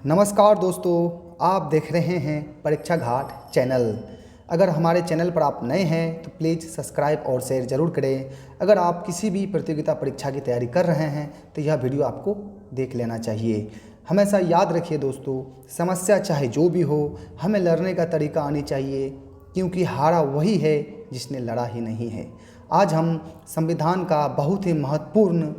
नमस्कार दोस्तों, आप देख रहे हैं परीक्षा घाट चैनल। अगर हमारे चैनल पर आप नए हैं तो प्लीज़ सब्सक्राइब और शेयर ज़रूर करें। अगर आप किसी भी प्रतियोगिता परीक्षा की तैयारी कर रहे हैं तो यह वीडियो आपको देख लेना चाहिए। हमेशा याद रखिए दोस्तों, समस्या चाहे जो भी हो, हमें लड़ने का तरीका आनी चाहिए, क्योंकि हारा वही है जिसने लड़ा ही नहीं है। आज हम संविधान का बहुत ही महत्वपूर्ण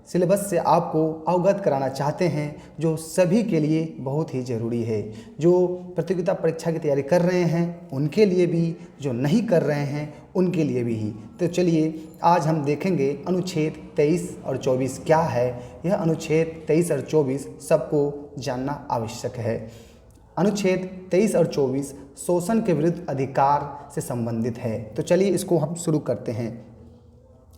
सिलेबस से आपको अवगत कराना चाहते हैं, जो सभी के लिए बहुत ही ज़रूरी है। जो प्रतियोगिता परीक्षा की तैयारी कर रहे हैं उनके लिए भी, जो नहीं कर रहे हैं उनके लिए भी ही। तो चलिए आज हम देखेंगे अनुच्छेद 23 और 24 क्या है। यह अनुच्छेद 23 और 24 सबको जानना आवश्यक है। अनुच्छेद 23 और 24 शोषण के विरुद्ध अधिकार से संबंधित है। तो चलिए इसको हम शुरू करते हैं।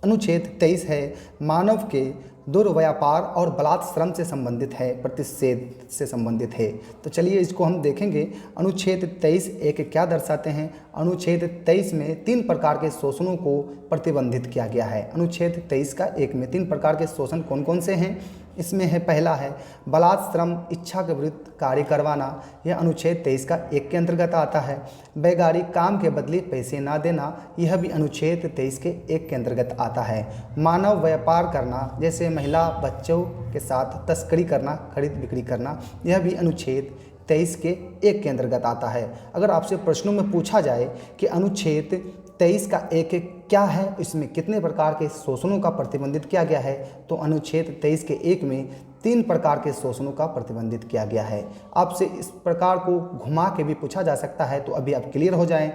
अनुच्छेद 23 है मानव के दुर्व्यापार और बलात्कार श्रम से संबंधित है, प्रतिषेध से संबंधित है। तो चलिए इसको हम देखेंगे। अनुच्छेद 23 एक क्या दर्शाते हैं। अनुच्छेद 23 में 3 प्रकार के शोषणों को प्रतिबंधित किया गया है। अनुच्छेद 23 का एक में 3 प्रकार के शोषण कौन कौन से हैं। इसमें है पहला है बलात्कार श्रम, इच्छा के विरुद्ध कार्य करवाना, यह अनुच्छेद 23 का एक के अंतर्गत आता है। वैगारिक काम के बदले पैसे ना देना, यह भी अनुच्छेद 23 के एक के अंतर्गत आता है। मानव व्यापार करना, जैसे महिला बच्चों के साथ तस्करी करना, खरीद बिक्री करना, यह भी अनुच्छेद 23 के एक के अंतर्गत आता है। अगर आपसे प्रश्नों में पूछा जाए कि अनुच्छेद 23 का एक क्या है, इसमें कितने प्रकार के शोषणों का प्रतिबंधित किया गया है, तो अनुच्छेद 23 के एक में 3 प्रकार के शोषणों का प्रतिबंधित किया गया है। आपसे इस प्रकार को घुमा के भी पूछा जा सकता है, तो अभी आप क्लियर हो जाएं।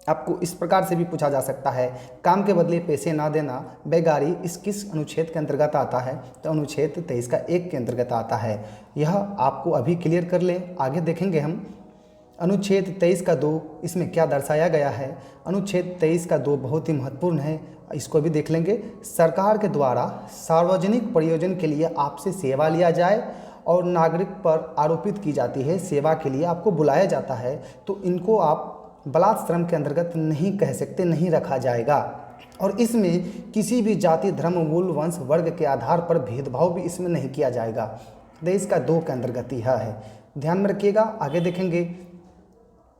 आपको इस प्रकार से भी पूछा जा सकता है, काम के बदले पैसे ना देना, बेगारी, इस किस अनुच्छेद के अंतर्गत आता है, तो अनुच्छेद 23 का एक के अंतर्गत आता है। यह आपको अभी क्लियर कर लें, आगे देखेंगे हम। अनुच्छेद 23 का 2, इसमें क्या दर्शाया गया है। अनुच्छेद 23 का 2 बहुत ही महत्वपूर्ण है, इसको भी देख लेंगे। सरकार के द्वारा सार्वजनिक प्रयोजन के लिए आपसे सेवा लिया जाए और नागरिक पर आरोपित की जाती है सेवा के लिए आपको बुलाया जाता है, तो इनको आप बलात्कार श्रम के अंतर्गत नहीं कह सकते, नहीं रखा जाएगा। और इसमें किसी भी जाति, धर्म, मूल, वंश, वर्ग के आधार पर भेदभाव भी इसमें नहीं किया जाएगा। 23 का 2 के अंतर्गत यह है, ध्यान में रखिएगा।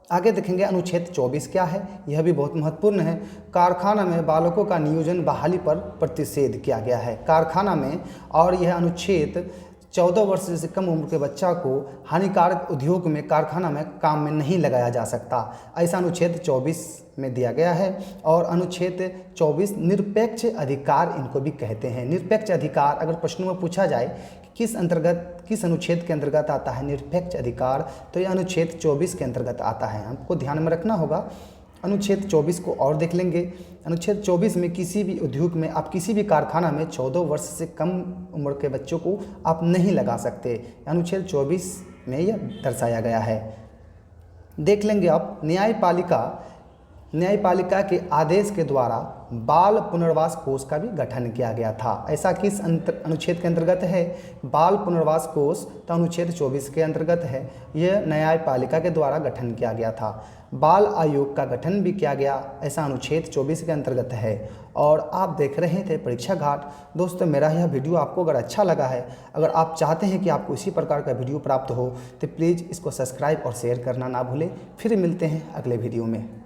आगे देखेंगे अनुच्छेद 24 क्या है, यह भी बहुत महत्वपूर्ण है। कारखाना में बालकों का नियोजन बहाली पर प्रतिषेध किया गया है, कारखाना में। और यह अनुच्छेद 14 वर्ष से कम उम्र के बच्चा को हानिकारक उद्योग में, कारखाना में काम में नहीं लगाया जा सकता, ऐसा अनुच्छेद 24 में दिया गया है। और अनुच्छेद 24 निरपेक्ष अधिकार इनको भी कहते हैं। निरपेक्ष अधिकार अगर प्रश्नों में पूछा जाए किस अनुच्छेद के अंतर्गत आता है निरपेक्ष अधिकार, तो यह अनुच्छेद 24 के अंतर्गत आता है। हमको ध्यान में रखना होगा। अनुच्छेद 24 को और देख लेंगे। अनुच्छेद 24 में किसी भी उद्योग में, आप किसी भी कारखाना में 14 वर्ष से कम उम्र के बच्चों को आप नहीं लगा सकते, अनुच्छेद 24 में यह दर्शाया गया है। देख लेंगे आप न्यायपालिका के आदेश के द्वारा बाल पुनर्वास कोष का भी गठन किया गया था। ऐसा किस अनुच्छेद के अंतर्गत है, बाल पुनर्वास कोष, तो अनुच्छेद 24 के अंतर्गत है। यह न्यायपालिका के द्वारा गठन किया गया था। बाल आयोग का गठन भी किया गया, ऐसा अनुच्छेद 24 के अंतर्गत है। और आप देख रहे थे परीक्षा घाट। दोस्तों, मेरा यह वीडियो आपको अगर अच्छा लगा है, अगर आप चाहते हैं कि आपको इसी प्रकार का वीडियो प्राप्त हो, तो प्लीज़ इसको सब्सक्राइब और शेयर करना ना भूलें। फिर मिलते हैं अगले वीडियो में।